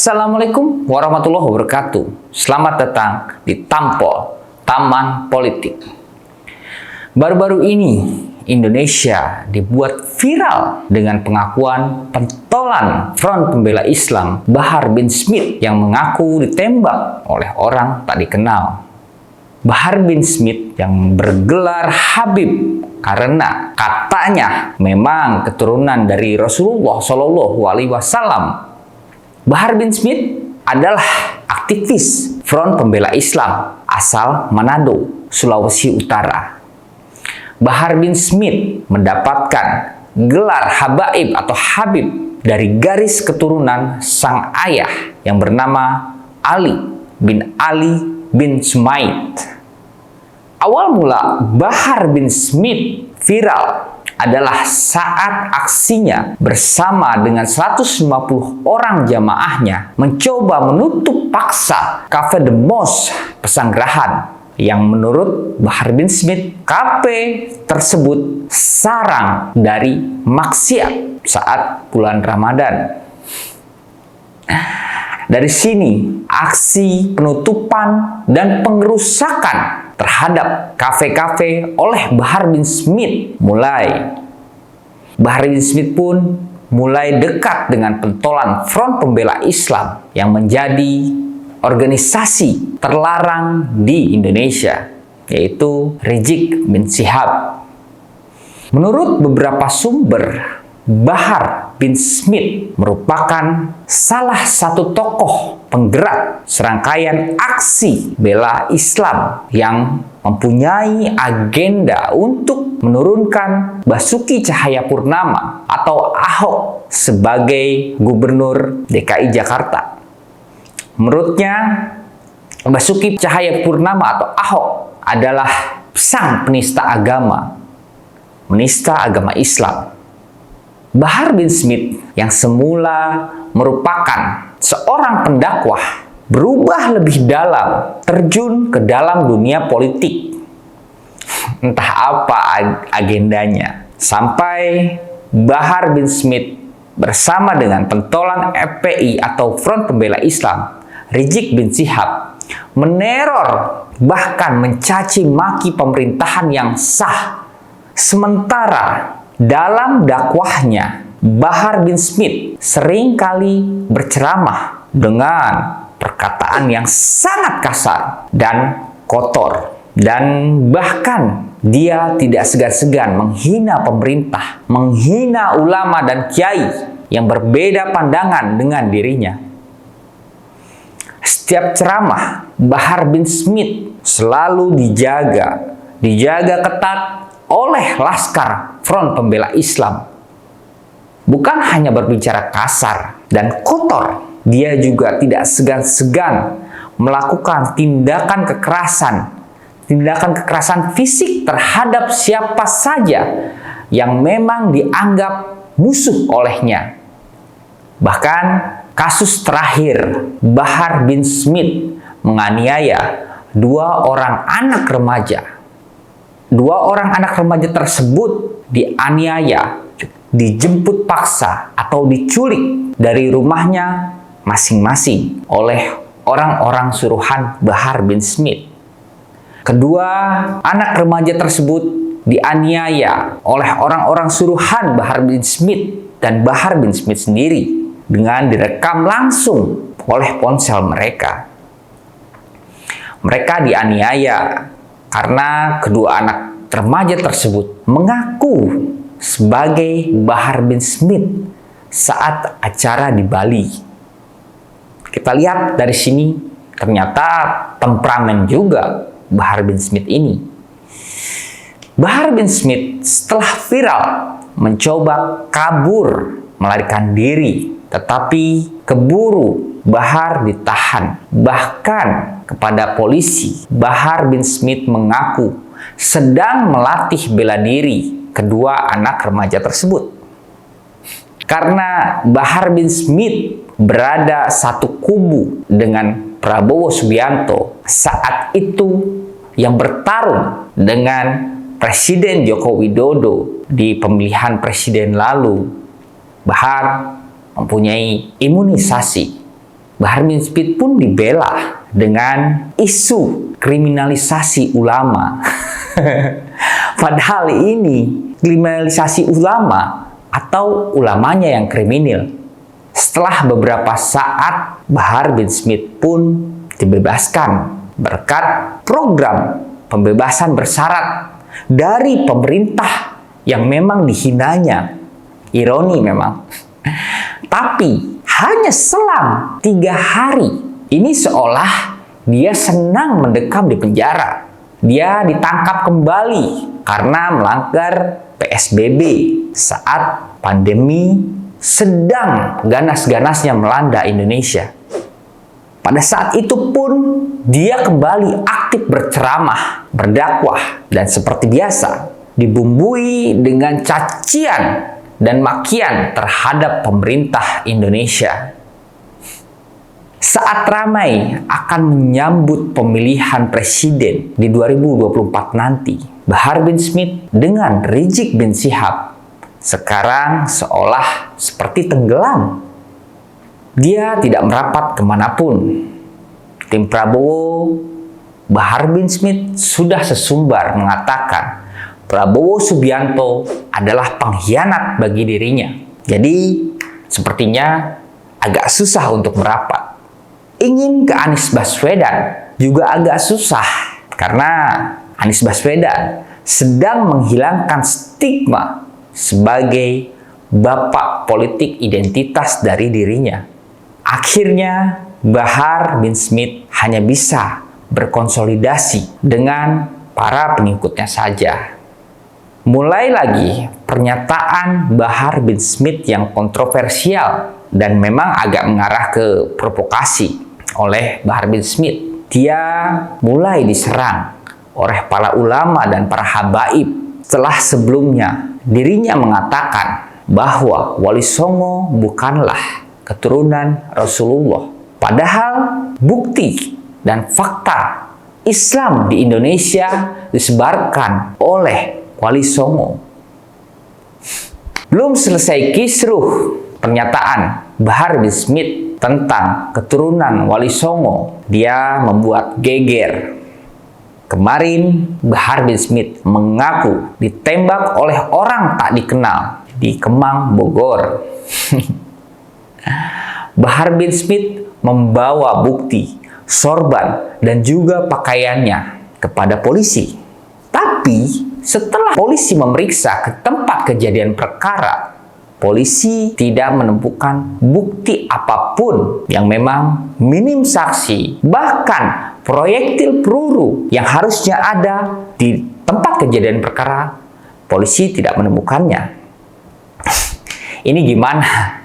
Assalamualaikum warahmatullahi wabarakatuh. Selamat datang di Tampol, Taman Politik. Baru-baru ini, Indonesia dibuat viral dengan pengakuan pentolan Front Pembela Islam Bahar bin Smith yang mengaku ditembak oleh orang tak dikenal. Bahar bin Smith yang bergelar Habib karena katanya memang keturunan dari Rasulullah Shallallahu Alaihi Wasallam. Bahar bin Smith adalah aktivis Front Pembela Islam asal Manado, Sulawesi Utara. Bahar bin Smith mendapatkan gelar Habaib atau Habib dari garis keturunan sang ayah yang bernama Ali bin Sumaid. Awal mula Bahar bin Smith viral adalah saat aksinya bersama dengan 150 orang jamaahnya mencoba menutup paksa Cafe The Mosque Pesanggerahan yang menurut Bahar bin Smith kafe tersebut sarang dari maksiat saat bulan Ramadan. Dari sini aksi penutupan dan pengerusakan terhadap kafe-kafe oleh Bahar bin Smith mulai. Bahar bin Smith pun mulai dekat dengan pentolan Front Pembela Islam yang menjadi organisasi terlarang di Indonesia, yaitu Rizik bin Syihab. Menurut beberapa sumber, Bahar bin Smith merupakan salah satu tokoh penggerak serangkaian aksi bela Islam yang mempunyai agenda untuk menurunkan Basuki Cahayapurnama atau Ahok sebagai Gubernur DKI Jakarta. Menurutnya, Basuki Cahayapurnama atau Ahok adalah sang penista agama Islam. Bahar bin Smith yang semula merupakan seorang pendakwah berubah lebih dalam, terjun ke dalam dunia politik. Entah apa agendanya, sampai Bahar bin Smith bersama dengan pentolan FPI atau Front Pembela Islam Rizik bin Syihab meneror bahkan mencaci maki pemerintahan yang sah. Sementara dalam dakwahnya, Bahar bin Smith seringkali berceramah dengan perkataan yang sangat kasar dan kotor. Dan bahkan dia tidak segan-segan menghina pemerintah, menghina ulama dan kiai yang berbeda pandangan dengan dirinya. Setiap ceramah, Bahar bin Smith selalu dijaga ketat oleh laskar Front Pembela Islam. Bukan hanya berbicara kasar dan kotor, dia juga tidak segan-segan melakukan tindakan kekerasan fisik terhadap siapa saja yang memang dianggap musuh olehnya. Bahkan kasus terakhir, Bahar bin Smith menganiaya dua orang anak remaja tersebut dianiaya, dijemput paksa atau diculik dari rumahnya masing-masing oleh orang-orang suruhan Bahar bin Smith. Kedua anak remaja tersebut dianiaya oleh orang-orang suruhan Bahar bin Smith dan Bahar bin Smith sendiri dengan direkam langsung oleh ponsel mereka. Mereka dianiaya karena kedua anak remaja tersebut mengaku sebagai Bahar bin Smith saat acara di Bali. Kita lihat dari sini, ternyata temperamen juga Bahar bin Smith ini. Bahar bin Smith setelah viral mencoba kabur, melarikan diri, tetapi keburu Bahar ditahan. Bahkan kepada polisi, Bahar bin Smith mengaku sedang melatih bela diri kedua anak remaja tersebut. Karena Bahar bin Smith berada satu kubu dengan Prabowo Subianto saat itu yang bertarung dengan Presiden Joko Widodo di pemilihan presiden lalu, Bahar mempunyai imunisasi Bahar bin Smith pun dibela dengan isu kriminalisasi ulama. Padahal ini kriminalisasi ulama atau ulamanya yang kriminal. Setelah beberapa saat, Bahar bin Smith pun dibebaskan berkat program pembebasan bersyarat dari pemerintah yang memang dihinanya. Ironi memang. Tapi hanya selang 3 hari. Ini seolah dia senang mendekam di penjara. Dia ditangkap kembali karena melanggar PSBB saat pandemi sedang ganas-ganasnya melanda Indonesia. Pada saat itu pun dia kembali aktif berceramah, berdakwah, dan seperti biasa dibumbui dengan cacian dan makian terhadap pemerintah Indonesia. Saat ramai akan menyambut pemilihan presiden di 2024 nanti, Bahar bin Smith dengan Rizik bin Syihab sekarang seolah seperti tenggelam. Dia tidak merapat kemanapun. Tim Prabowo, Bahar bin Smith sudah sesumbar mengatakan Prabowo Subianto adalah pengkhianat bagi dirinya. Jadi, sepertinya agak susah untuk merapat. Ingin ke Anies Baswedan juga agak susah karena Anies Baswedan sedang menghilangkan stigma sebagai bapak politik identitas dari dirinya. Akhirnya, Bahar bin Smith hanya bisa berkonsolidasi dengan para pengikutnya saja. Mulai lagi pernyataan Bahar bin Smith yang kontroversial dan memang agak mengarah ke provokasi oleh Bahar bin Smith. Dia mulai diserang oleh para ulama dan para habaib setelah sebelumnya dirinya mengatakan bahwa Wali Songo bukanlah keturunan Rasulullah. Padahal bukti dan fakta Islam di Indonesia disebarkan oleh Wali Songo. Belum selesai kisruh pernyataan Bahar bin Smith tentang keturunan Wali Songo, dia membuat geger. Kemarin, Bahar bin Smith mengaku ditembak oleh orang tak dikenal di Kemang, Bogor. Bahar bin Smith membawa bukti, sorban, dan juga pakaiannya kepada polisi. Tapi, setelah polisi memeriksa ke tempat kejadian perkara, polisi tidak menemukan bukti apapun yang memang minim saksi, bahkan proyektil peluru yang harusnya ada di tempat kejadian perkara, polisi tidak menemukannya. Ini gimana?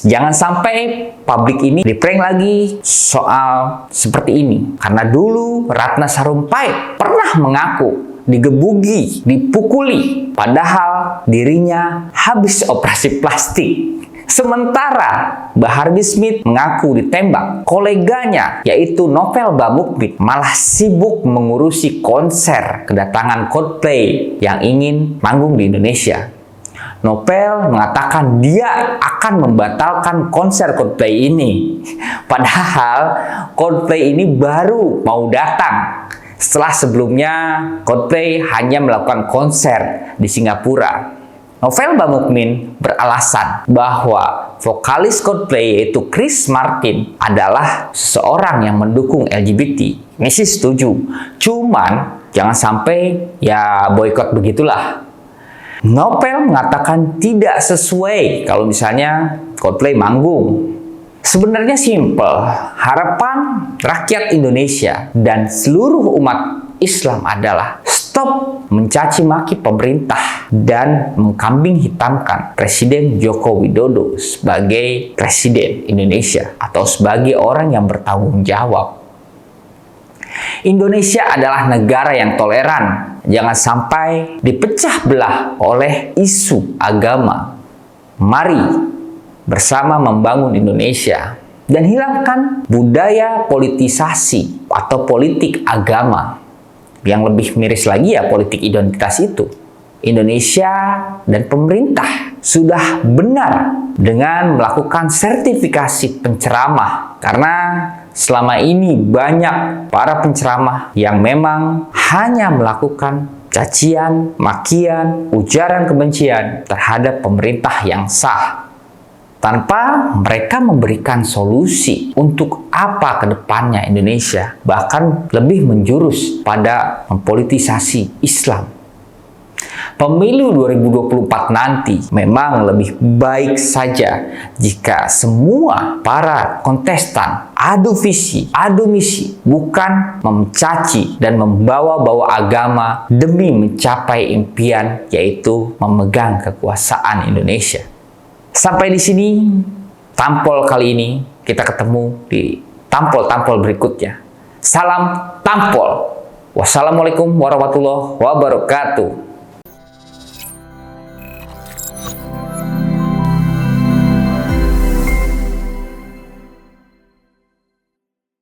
Jangan sampai publik ini diprank lagi soal seperti ini. Karena dulu Ratna Sarumpait pernah mengaku digebuki, dipukuli, padahal dirinya habis operasi plastik. Sementara Bahar bin Smith mengaku ditembak, koleganya yaitu Novel Bamukmin malah sibuk mengurusi konser kedatangan Coldplay yang ingin manggung di Indonesia. Novel mengatakan dia akan membatalkan konser Coldplay ini. Padahal Coldplay ini baru mau datang setelah sebelumnya Coldplay hanya melakukan konser di Singapura. Novel Bamukmin beralasan bahwa vokalis Coldplay yaitu Chris Martin adalah seseorang yang mendukung LGBT. Ini sih setuju. Cuman jangan sampai ya boykot begitulah. Novel mengatakan tidak sesuai kalau misalnya Coldplay manggung. Sebenarnya simpel. Harapan rakyat Indonesia dan seluruh umat Islam adalah stop mencaci maki pemerintah dan mengkambing hitamkan Presiden Joko Widodo sebagai Presiden Indonesia atau sebagai orang yang bertanggung jawab. Indonesia adalah negara yang toleran. Jangan sampai dipecah belah oleh isu agama. Mari bersama membangun Indonesia dan hilangkan budaya politisasi atau politik agama. Yang lebih miris lagi ya politik identitas itu. Indonesia dan pemerintah sudah benar dengan melakukan sertifikasi penceramah, karena selama ini banyak para penceramah yang memang hanya melakukan cacian, makian, ujaran kebencian terhadap pemerintah yang sah, tanpa mereka memberikan solusi untuk apa ke depannya Indonesia, bahkan lebih menjurus pada mempolitisasi Islam. Pemilu 2024 nanti memang lebih baik saja jika semua para kontestan adu visi, adu misi, bukan mencaci dan membawa-bawa agama demi mencapai impian, yaitu memegang kekuasaan Indonesia. Sampai di sini tampol kali ini, kita ketemu di tampol-tampol berikutnya. Salam tampol. Wassalamualaikum warahmatullahi wabarakatuh.